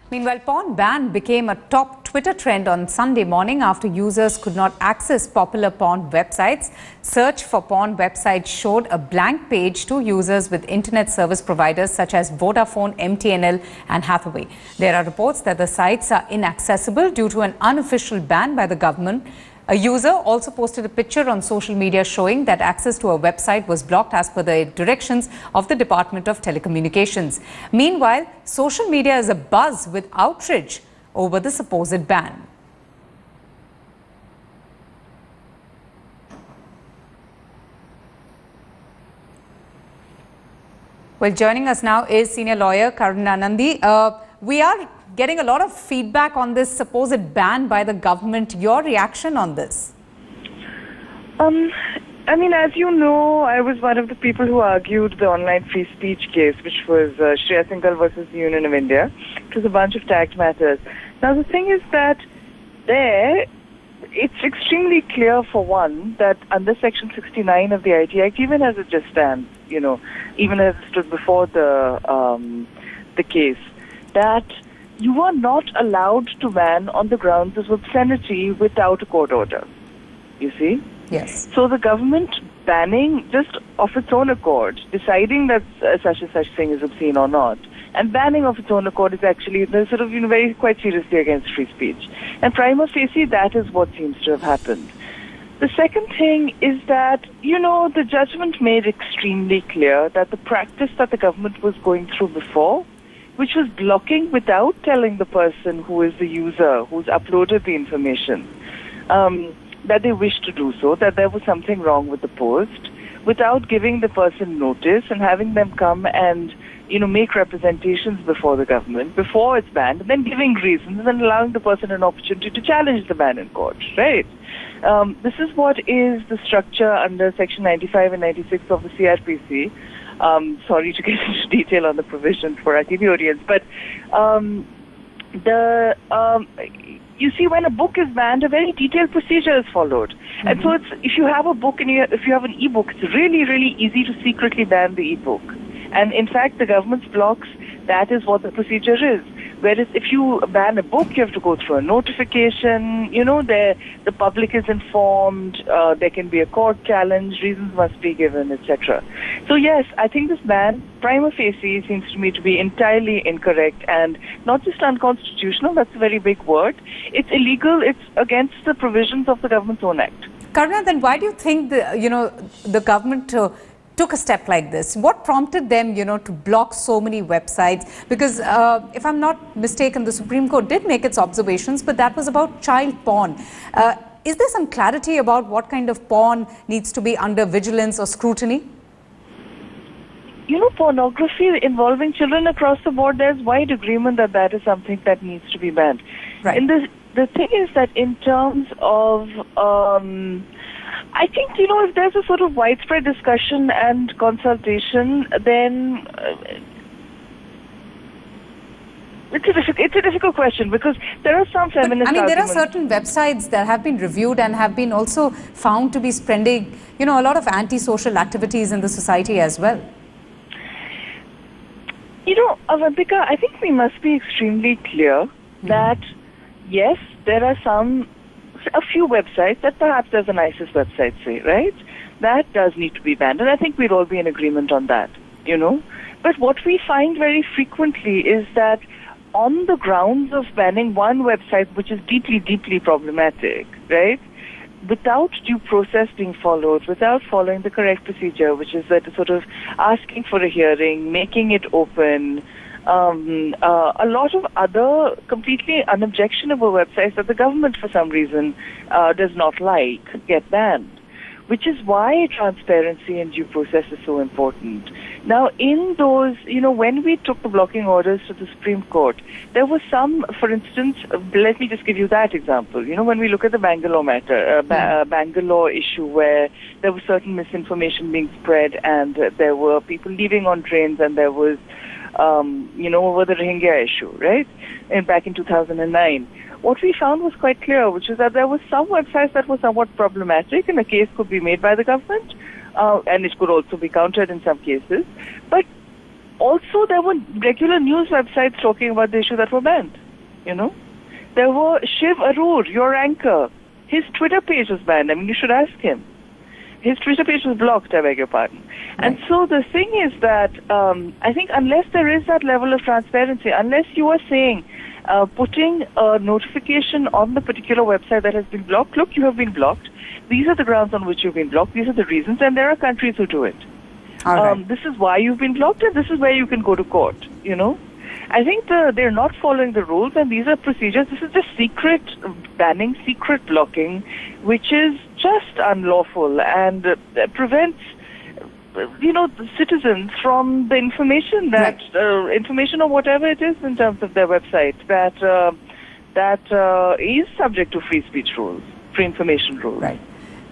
Meanwhile, porn ban became a top Twitter trend on Sunday morning after users could not access popular porn websites. Search for porn websites showed a blank page to users with internet service providers such as Vodafone, MTNL and Hathaway. There are reports that the sites are inaccessible due to an unofficial ban by the government. A user also posted a picture on social media showing that access to a website was blocked as per the directions of the Department of Telecommunications. Meanwhile, social media is abuzz with outrage over the supposed ban. Well, joining us now is senior lawyer Karuna Nandi. We are getting a lot of feedback on this supposed ban by the government. Your reaction on this? I mean, as you know, I was one of the people who argued the online free speech case, which was Shreya Singhal versus the Union of India. It was a bunch of tagged matters. Now, the thing is that it's extremely clear, for one, that under Section 69 of the IT Act, even as it just stands, even as it stood before the case, that you are not allowed to ban on the grounds of obscenity without a court order. You see? Yes. So the government banning just of its own accord, deciding that such and such thing is obscene or not, and banning of its own accord is actually sort of very quite seriously against free speech. And prima facie, that is what seems to have happened. The second thing is that, the judgment made extremely clear that the practice that the government was going through before, which was blocking without telling the person who is the user, who's uploaded the information, that they wish to do so, that there was something wrong with the post, without giving the person notice and having them come and, make representations before the government, before it's banned, and then giving reasons and then allowing the person an opportunity to challenge the ban in court, right? This is what is the structure under Section 95 and 96 of the CRPC. Sorry to get into detail on the provisions for our TV audience, but you see, when a book is banned, a very detailed procedure is followed. Mm-hmm. And so if you have a book and if you have an e-book, it's really, really easy to secretly ban the e-book. And in fact, the government's blocks, that is what the procedure is. Whereas if you ban a book, you have to go through a notification, the public is informed, there can be a court challenge, reasons must be given, etc. So yes, I think this ban, prima facie, seems to me to be entirely incorrect and not just unconstitutional, that's a very big word. It's illegal, it's against the provisions of the government's own act. Karuna, then why do you think the government took a step like this? What prompted them, to block so many websites? Because if I'm not mistaken, the Supreme Court did make its observations, but that was about child porn. Is there some clarity about what kind of porn needs to be under vigilance or scrutiny? Pornography involving children across the board, there's wide agreement that that is something that needs to be banned. Right. And the thing is that in terms of I think, if there's a sort of widespread discussion and consultation, then it's a difficult question because there are some feminist arguments. There are certain arguments. websites that have been reviewed and have been also found to be spreading, a lot of anti-social activities in the society as well. Avantika, I think we must be extremely clear that, yes, there are a few websites that perhaps there's an ISIS website, say, right? That does need to be banned, and I think we'd all be in agreement on that, But what we find very frequently is that on the grounds of banning one website, which is deeply, deeply problematic, right? Without due process being followed, without following the correct procedure, which is that sort of asking for a hearing, making it open, a lot of other completely unobjectionable websites that the government for some reason does not like get banned, which is why transparency and due process is so important. Now, in those, when we took the blocking orders to the Supreme Court, there was some, for instance, let me just give you that example. When we look at the Bangalore matter, Bangalore issue where there was certain misinformation being spread and there were people leaving on trains and there was over the Rohingya issue, right? And back in 2009. What we found was quite clear, which is that there were some websites that were somewhat problematic and a case could be made by the government, and it could also be countered in some cases. But Also, there were regular news websites talking about the issue that were banned. There were Shiv Arur, your anchor. His Twitter page was banned. I mean, you should ask him. His Twitter page was blocked, I beg your pardon. Right. And so the thing is that I think unless there is that level of transparency, unless you are saying, putting a notification on the particular website that has been blocked, look, you have been blocked. These are the grounds on which you've been blocked. These are the reasons, and there are countries who do it. Right. This is why you've been blocked, and this is where you can go to court, I think they're not following the rules, and these are procedures. This is just secret banning, secret blocking, which is just unlawful and prevents, the citizens from the information that information or whatever it is in terms of their website that is subject to free speech rules, free information rules. Right.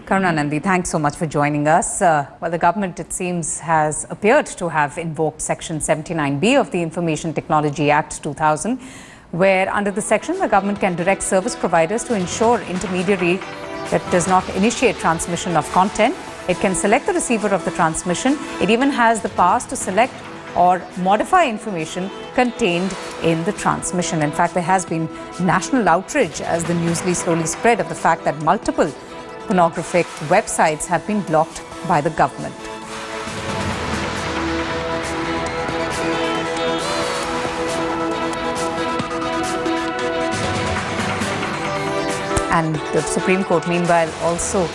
Karunanandi, thanks so much for joining us. Well, the government, it seems, has appeared to have invoked Section 79B of the Information Technology Act 2000, where under the section, the government can direct service providers to ensure intermediary that does not initiate transmission of content. It can select the receiver of the transmission. It even has the powers to select or modify information contained in the transmission. In fact, there has been national outrage as the news slowly spread of the fact that multiple pornographic websites have been blocked by the government. And the Supreme Court, meanwhile, also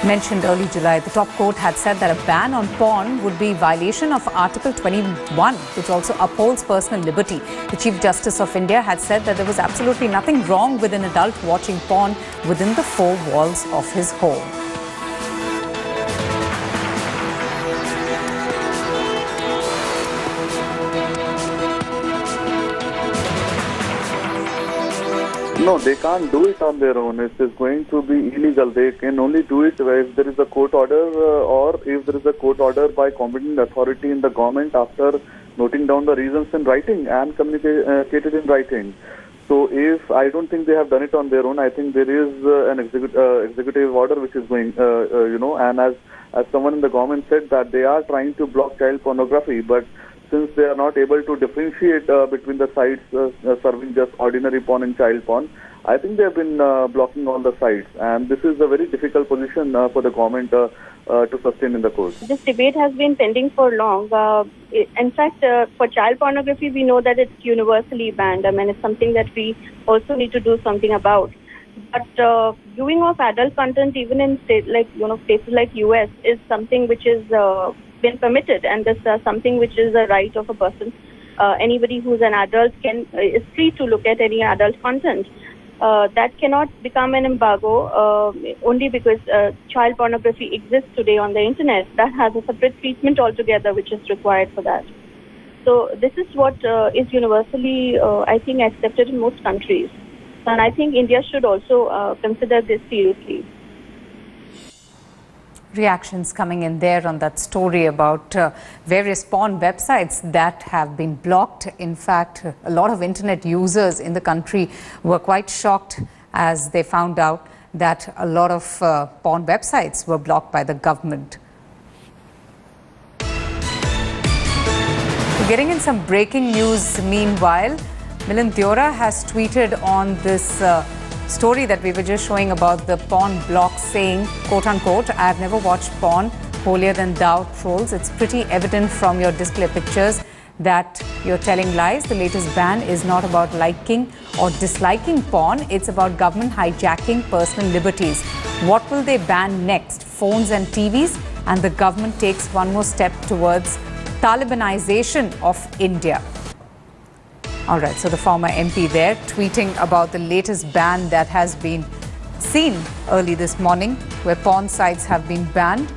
mentioned early July, the top court had said that a ban on porn would be violation of Article 21, which also upholds personal liberty. The Chief Justice of India had said that there was absolutely nothing wrong with an adult watching porn within the four walls of his home. No, they can't do it on their own. It is going to be illegal. They can only do it if there is a court order or if there is a court order by competent authority in the government after noting down the reasons in writing and communicated in writing. So I don't think they have done it on their own. I think there is an executive order which is going, and as someone in the government said that they are trying to block child pornography, but since they are not able to differentiate between the sites serving just ordinary porn and child porn, I think they have been blocking all the sites. And this is a very difficult position for the government to sustain in the court. This debate has been pending for long. In fact, for child pornography, we know that it's universally banned. I mean, it's something that we also need to do something about. But viewing of adult content, even in places like US, is something which is been permitted, and this is something which is a right of a person. Anybody who's an adult is free to look at any adult content. That cannot become an embargo only because child pornography exists today on the internet. That has a separate treatment altogether which is required for that. So this is what is universally, I think, accepted in most countries. And I think India should also consider this seriously. Reactions coming in there on that story about various porn websites that have been blocked. In fact, a lot of internet users in the country were quite shocked as they found out that a lot of porn websites were blocked by the government. We're getting in some breaking news meanwhile. Milind Deora has tweeted on this story that we were just showing about the porn block, saying, quote unquote, "I have never watched porn, holier than thou trolls. It's pretty evident from your display pictures that you're telling lies. The latest ban is not about liking or disliking porn. It's about government hijacking personal liberties. What will they ban next? Phones and TVs? And the government takes one more step towards Talibanization of India." All right, so the former MP there tweeting about the latest ban that has been seen early this morning, where porn sites have been banned.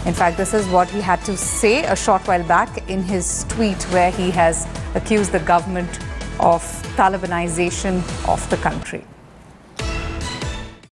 In fact, this is what he had to say a short while back in his tweet, where he has accused the government of Talibanization of the country.